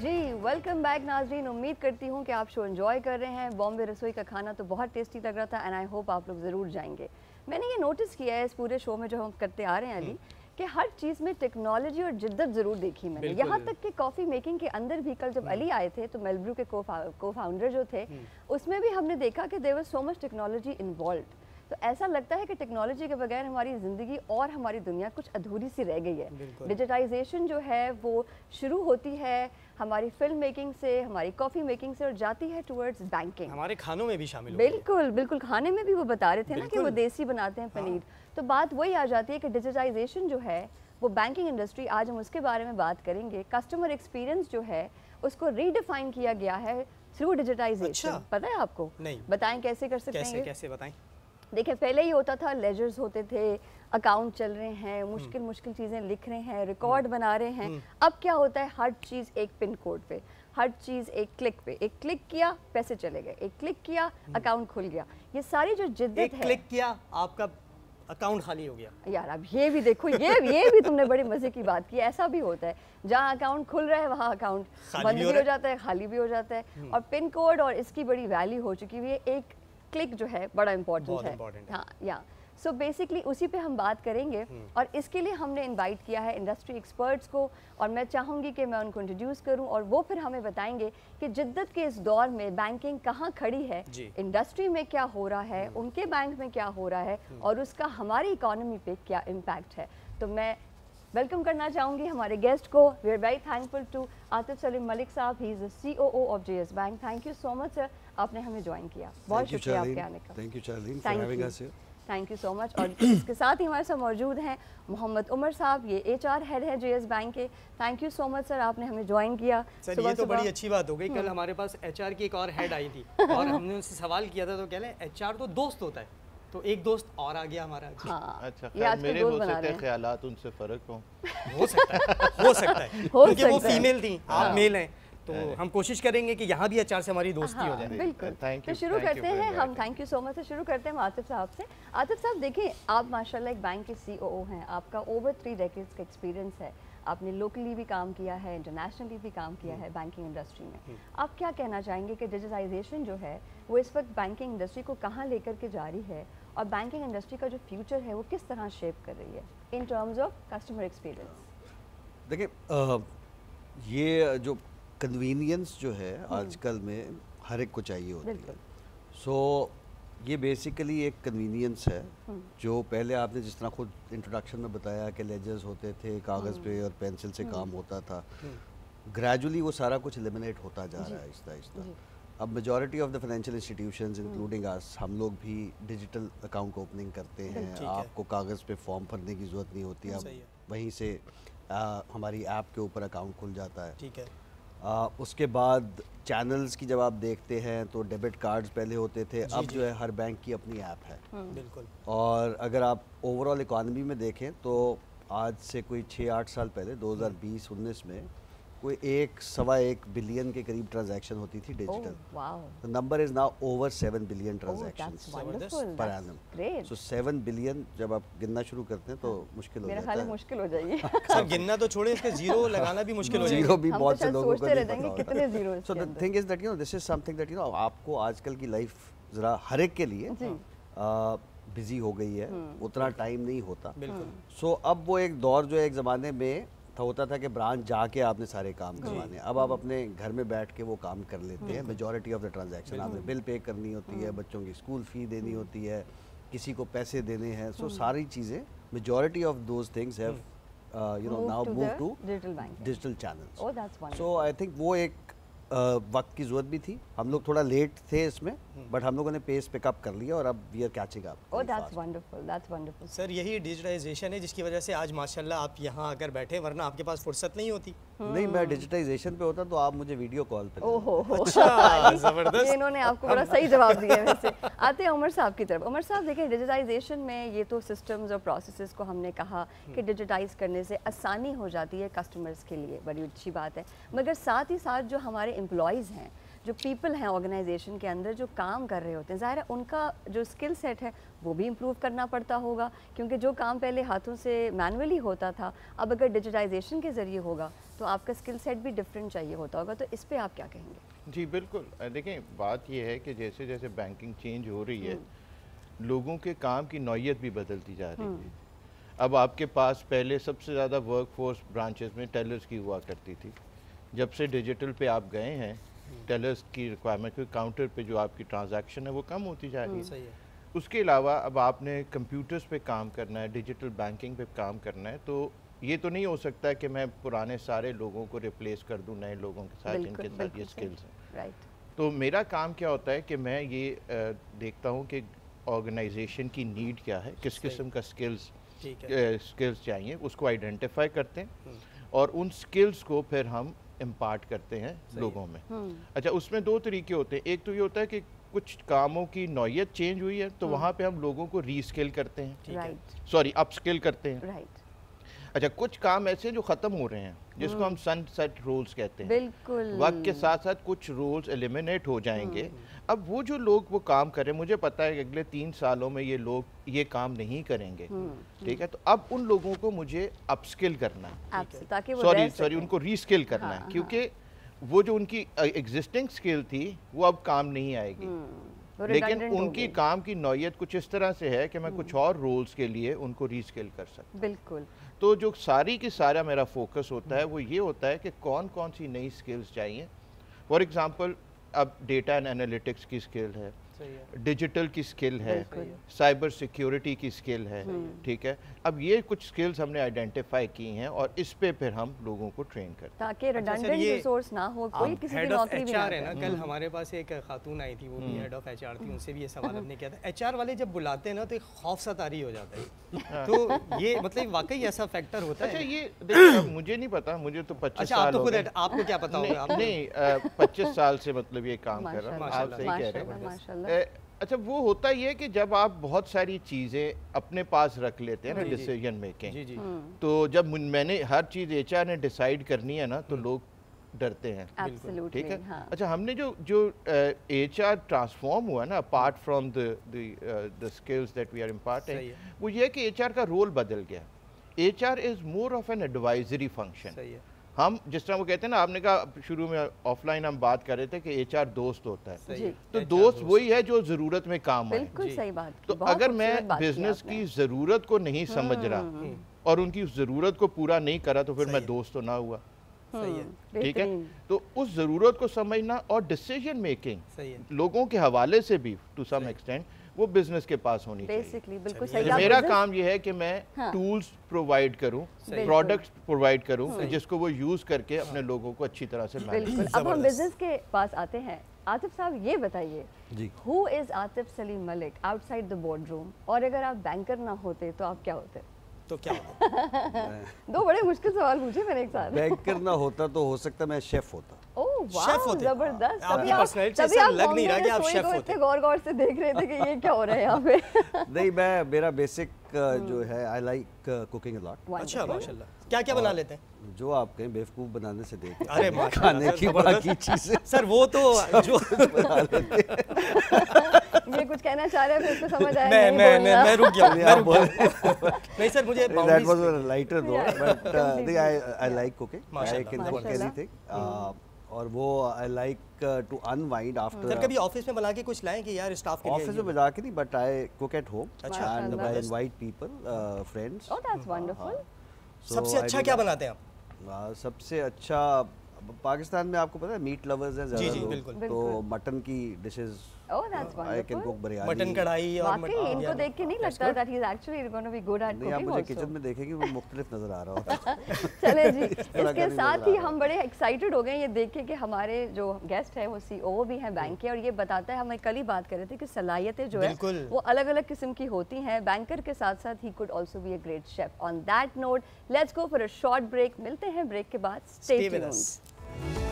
जी welcome back नाजरीन, उम्मीद करती हूँ कि आप शो एंजॉय कर रहे हैं। बॉम्बे रसोई का खाना तो बहुत टेस्टी लग रहा था एंड आई होप आप लोग ज़रूर जाएंगे। मैंने ये नोटिस किया है इस पूरे शो में जो हम करते आ रहे हैं अली कि हर चीज़ में टेक्नोलॉजी और जिद्दत ज़रूर देखी मैंने। यहाँ तक कि कॉफ़ी मेकिंग के अंदर भी कल जब अली आए थे तो मेलब्रू के को फाउंडर जो थे उसमें भी हमने देखा कि there was so much technology involve. तो ऐसा लगता है कि टेक्नोलॉजी के बगैर हमारी ज़िंदगी और हमारी दुनिया कुछ अधूरी सी रह गई है। डिजिटाइजेशन जो है वो शुरू होती है हमारी फिल्म मेकिंग से, हमारी कॉफ़ी मेकिंग से और जाती है टुवर्ड्स बैंकिंग। हमारे खानों में भी शामिल बिल्कुल बिल्कुल, खाने में भी वो बता रहे थे ना कि वो देसी बनाते हैं पनीर। तो बात वही आ जाती है कि डिजिटाइजेशन जो है वो बैंकिंग इंडस्ट्री, आज हम उसके बारे में बात करेंगे। कस्टमर एक्सपीरियंस जो है उसको रीडिफाइन किया गया है थ्रू डिजिटाइजेशन। पता है आपको? नहीं। बताएं कैसे कर सकते हैं? कैसे बताएं? देखिए पहले ही होता था, लेजर्स होते थे, अकाउंट चल रहे हैं, मुश्किल मुश्किल चीज़ें लिख रहे हैं, रिकॉर्ड बना रहे हैं। अब क्या होता है, हर चीज़ एक पिन कोड पे, हर चीज़ एक क्लिक पे। एक क्लिक किया पैसे चले गए, एक क्लिक किया अकाउंट खुल गया। ये सारी जो जिद्दत है, एक क्लिक किया आपका अकाउंट खाली हो गया। यार अब ये भी देखो, ये भी तुमने बड़ी मजे की बात की। ऐसा भी होता है जहाँ अकाउंट खुल रहा है वहाँ अकाउंट बंद भी हो जाता है, खाली भी हो जाता है। और पिन कोड और इसकी बड़ी वैल्यू हो चुकी हुई है। एक क्लिक जो है बड़ा इंपॉर्टेंट है। हाँ या सो बेसिकली उसी पे हम बात करेंगे और इसके लिए हमने इनवाइट किया है इंडस्ट्री एक्सपर्ट्स को और मैं चाहूँगी कि मैं उनको इंट्रोड्यूस करूँ और वो फिर हमें बताएंगे कि जिद्दत के इस दौर में बैंकिंग कहाँ खड़ी है, इंडस्ट्री में क्या हो रहा है, उनके बैंक में क्या हो रहा है और उसका हमारी इकोनॉमी पे क्या इम्पैक्ट है। तो मैं वेलकम करना चाहूँगी हमारे गेस्ट को। We are very thankful to Atif Salim Malik sahab, he is the COO of JS bank. Thank you so much sir, आपने हमें ज्वाइन किया। बहुत शुक्रिया आपके आने का। Thank you Charlene for having us here. Thank you so much. और इसके साथ ही हमारे साथ मौजूद हैं मोहम्मद उमर साहब, ये HR हेड है JS बैंक के। Thank you so much sir, आपने हमें ज्वाइन किया। सर ये तो बड़ी अच्छी बात हो गई। कल हमारे पास HR की एक और हेड आई थी और हमने उनसे सवाल किया था तो कह रहे HR तो दोस्त होता है, तो एक दोस्त और आ गया हमारा। हाँ, अच्छा, मेरे हो सकते हैं ख्यालात उनसे फर्क हो सकता है क्योंकि वो फीमेल थी, आप मेल हैं, तो हम कोशिश करेंगे कि यहाँ भी HR से हमारी दोस्ती हो जाए। बिल्कुल। तो शुरू करते हैं हम, थैंक यू सो मच से शुरू करते हैं आतिफ साहब से। आतिफ साहब देखिए, आप माशाल्लाह एक बैंक के COO हैं, आपका ओवर 3 डेकेड्स का एक्सपीरियंस है, आपने लोकली भी काम किया है, इंटरनेशनली भी काम किया है बैंकिंग इंडस्ट्री में। आप क्या कहना चाहेंगे कि डिजिटाइजेशन जो है वो इस वक्त बैंकिंग इंडस्ट्री को कहाँ लेकर के जा रही है और बैंकिंग इंडस्ट्री का जो फ्यूचर है वो किस तरह शेप कर रही है in terms of customer experience? देखिए ये जो कन्वीनियंस जो है आजकल में हर एक को चाहिए होती है। सो ये बेसिकली एक कन्वीनियंस है जो पहले आपने जिस तरह खुद इंट्रोडक्शन में बताया कि लेजर्स होते थे, कागज़ पे और पेंसिल से काम होता था, ग्रेजुअली वो सारा कुछ एलिमिनेट होता जा रहा है आहिस्ता आहिस्ता। अब majority of the financial institutions including अस, हम लोग भी डिजिटल अकाउंट ओपनिंग करते हैं। आपको कागज़ पे फॉर्म भरने की ज़रूरत नहीं होती, अब वहीं से हमारी ऐप के ऊपर अकाउंट खुल जाता है। ठीक है। उसके बाद चैनल्स की जब आप देखते हैं तो डेबिट कार्ड्स पहले होते थे, अब जो है हर बैंक की अपनी ऐप है। बिल्कुल। और अगर आप ओवरऑल इकॉनमी में देखें तो आज से कोई 6-8 साल पहले 2020-19 में कोई 1-1.25 बिलियन के करीब ट्रांजैक्शन होती थी digital. The number is now over 7 billion transactions per annum. So 7 billion जब आप गिनना शुरू करते हैं तो मुश्किल हो जाता है। मुश्किल हो जाएगी। सर गिनना तो छोड़े, इसके जीरो लगाना भी मुश्किल हो जाएगा। जीरो भी बहुत से लोगों को नहीं पता होता। कितने zero? So the thing is that this is something that आपको आजकल की लाइफ जरा हर एक के लिए बिजी हो गई है, उतना टाइम नहीं होता। सो अब वो एक दौर जो है, एक ज़माने में होता था कि ब्रांच जाके आपने सारे काम करवाने, अब आप अपने घर में बैठ के वो काम कर लेते हैं। मेजॉरिटी ऑफ द ट्रांजैक्शन आपने बिल पे करनी होती है, बच्चों की स्कूल फी देनी होती है, किसी को पैसे देने हैं। सो सारी चीज़ें, majority of those things have now move to digital channels. So I think वो एक वक्त की ज़रूरत भी थी। हम लोग थोड़ा लेट थे इसमें, बट हम लोगों ने पेस पिकअप कर लिया और अब we are catching up. Oh that's wonderful, that's wonderful. Sir यही डिजिटाइजेशन है जिसकी वजह से आज माशाल्लाह आप यहाँ आकर बैठे, वरना आपके पास फुर्सत नहीं होती। नहीं, मैं डिजिटाइजेशन पे होता तो आप मुझे वीडियो कॉल पे। ओहो अच्छा, जबरदस्त। इन्होंने आपको बड़ा सही जवाब दिया है। वैसे आते हैं उमर साहब की तरफ। उमर साहब देखिए, डिजिटाइजेशन में ये तो सिस्टम्स और प्रोसेसेस को हमने कहा कि डिजिटाइज करने से आसानी हो जाती है कस्टमर्स के लिए, बड़ी अच्छी बात है। मगर साथ ही साथ जो हमारे एम्प्लॉयज़ हैं जो पीपल हैं ऑर्गेनाइजेशन के अंदर जो काम कर रहे होते हैं, ज़ाहिर है उनका जो स्किल सेट है वो भी इम्प्रूव करना पड़ता होगा, क्योंकि जो काम पहले हाथों से मैनुअली होता था अब अगर डिजिटाइजेशन के ज़रिए होगा तो आपका स्किल सेट भी डिफरेंट चाहिए होता होगा। तो इस पर आप क्या कहेंगे? जी बिल्कुल, देखें बात यह है कि जैसे जैसे बैंकिंग चेंज हो रही है लोगों के काम की नौयत भी बदलती जा रही है। अब आपके पास पहले सबसे ज़्यादा वर्कफोर्स ब्रांचेस में टेलर्स की हुआ करती थी। जब से डिजिटल पे आप गए हैं टेलर्स की रिक्वायरमेंट, क्योंकि काउंटर पे जो आपकी ट्रांजैक्शन है वो कम होती जा रही है। सही है। उसके अलावा अब आपने कंप्यूटर्स पे काम करना है, डिजिटल बैंकिंग पे काम करना है, तो ये तो नहीं हो सकता कि मैं पुराने सारे लोगों को रिप्लेस कर दूं नए लोगों के साथ जिनके साथ ये स्किल्स हैं। राइट। तो मेरा काम क्या होता है कि मैं ये देखता हूँ कि ऑर्गेनाइजेशन की नीड क्या है, किस किस्म का स्किल्स चाहिए, उसको आइडेंटिफाई करते हैं और उन स्किल्स को फिर हम इम्पार्ट करते हैं लोगों में। अच्छा, उसमें दो तरीके होते हैं। एक तो ये होता है कि कुछ कामों की नौयत चेंज हुई है तो वहाँ पे हम लोगों को रीस्किल करते हैं, सॉरी अपस्किल करते हैं। अच्छा, कुछ काम ऐसे हैं जो ख़त्म हो रहे हैं जिसको हम सनसेट रोल्स कहते हैं। बिल्कुल। वक्त के साथ साथ कुछ रोल्स एलिमिनेट हो जाएंगे। अब वो जो लोग वो काम करें, मुझे पता है कि अगले 3 सालों में ये लोग ये काम नहीं करेंगे, ठीक है, तो अब उन लोगों को मुझे अपस्किल करना है, सॉरी उनको रीस्किल करना है, क्योंकि वो जो उनकी एग्जिस्टिंग स्किल थी वो अब काम नहीं आएगी। लेकिन उनकी काम की नौयत कुछ इस तरह से है कि मैं कुछ और रोल्स के लिए उनको रीस्किल कर सकता हूं। बिल्कुल। तो जो सारी की सारा मेरा फोकस होता है वो ये होता है कि कौन कौन सी नई स्किल्स चाहिए। फॉर एग्जांपल अब डेटा एंड एनालिटिक्स की स्किल है, डिजिटल की स्किल है, साइबर सिक्योरिटी की स्किल है, ठीक है। अब ये कुछ स्किल्स हमने आइडेंटिफाई की हैं और इस पे फिर हम लोगों को ट्रेन करते हैं ताकि रिडंडेंट रिसोर्स ना हो, कोई किसी की नौकरी भी ना है ना। कल हमारे पास एक खातून आई थी, वो भी हेड ऑफ एचआर थी, उनसे भी ये सवाल हमने किया था। एचआर वाले जब बुलाते हैं ना तो एक खौफ सा तारी हो जाता है। तो ये मतलब वाकई ऐसा फैक्टर होता है। अच्छा, ये देखिए मुझे नहीं पता, मुझे तो 25 साल हो गए। आपको क्या पता होगा? नहीं, 25 साल से मतलब ये काम कर रहा हूँ। आप सही कह रहे हैं। अच्छा, वो होता ही है कि जब आप बहुत सारी चीज़ें अपने पास रख लेते हैं ना, डिसीजन मेकिंग, तो जब मैंने हर चीज़ एचआर ने डिसाइड करनी है ना तो लोग डरते हैं, ठीक है। हाँ। अच्छा, हमने जो एचआर ट्रांसफॉर्म हुआ ना, apart from the skills that we are imparting, वो ये है कि एचआर का रोल बदल गया। HR is more of an advisory function. हम जिस तरह वो कहते हैं ना, आपने कहा शुरू में ऑफलाइन हम बात कर रहे थे कि एचआर दोस्त होता है, तो दोस्त वही है जो जरूरत में काम आए। बिल्कुल सही बात। तो अगर मैं बिजनेस की जरूरत को नहीं समझ रहा और उनकी उस जरूरत को पूरा नहीं करा तो फिर मैं दोस्त तो ना हुआ। ठीक है, तो उस जरूरत को समझना और डिसीजन मेकिंग लोगों के हवाले से भी टू सम एक्सटेंट वो बिजनेस के पास होनी चाहिए। बिल्कुल सही। मेरा काम ये है कि मैं टूल्स प्रोवाइड करूं, प्रोडक्ट्स प्रोवाइड करूं जिसको वो यूज करके अपने लोगों को अच्छी तरह से मैनेज करें। अब हम बिजनेस के पास आते हैं। आतिफ साहब, ये बताइए, who is Atif Salim Malik outside the board room, और अगर आप बैंकर ना होते तो आप क्या होते? तो क्या होता? दो बड़े मुश्किल सवाल पूछे मैंने एक साथ। बैंकर ना होता तो हो सकता मैं शेफ होता। ओह वाह, जबरदस्त। आपकी पर्सनैलिटी से लग नहीं रहा कि आप शेफ होते। गौर से देख रहे थे कि ये क्या हो रहा है यहाँ पे। नहीं, मेरा बेसिक जो है, I like cooking a lot. अच्छा, माशाल्लाह। क्या क्या बना लेते हैं? जो आप कहें बेवकूफ बनाने से देख, अरे खाने की बाकी चीजें सर वो तो जो बना लेते हैं। ये कुछ कहना चाह रहे हैं, फिर समझ आया। मैं रुक गया। नहीं सर, मुझे that was a lighter note, but I like cooking. I can cook anything. और वो I like to unwind after. Sir कभी ऑफिस में बना के कुछ लाएं कि यार स्टाफ के लिए? ऑफिस में बना के नहीं, but I cook at home and I invite people, friends. Oh, that's wonderful. सबसे अच्छा क्या बनाते हैं आप? सबसे अच्छा पाकिस्तान में आपको पता है मीट लवर्स हैं ज़्यादा लोग, तो मटन की dishes I can cook biryani, mutton कढ़ाई। और इनको देख के नहीं लगता that he is actually gonna be good at cooking. आप मुझे किचन में देखेंगे वो मुख्तलिफ नजर आ रहा होता है। चले जी, इसके साथ ही हम बड़े एक्साइटेड हो गए ये देख के कि हमारे जो गेस्ट है वो सीईओ भी हैं बैंक के, और ये बताता है, हम कल ही बात कर रहे थे कि सलाहियतें जो है वो अलग अलग किस्म की होती हैं। बैंकर के साथ साथ ही could also be a great chef. On that note, let's go for a short break. मिलते हैं ब्रेक के बाद। Stay tuned.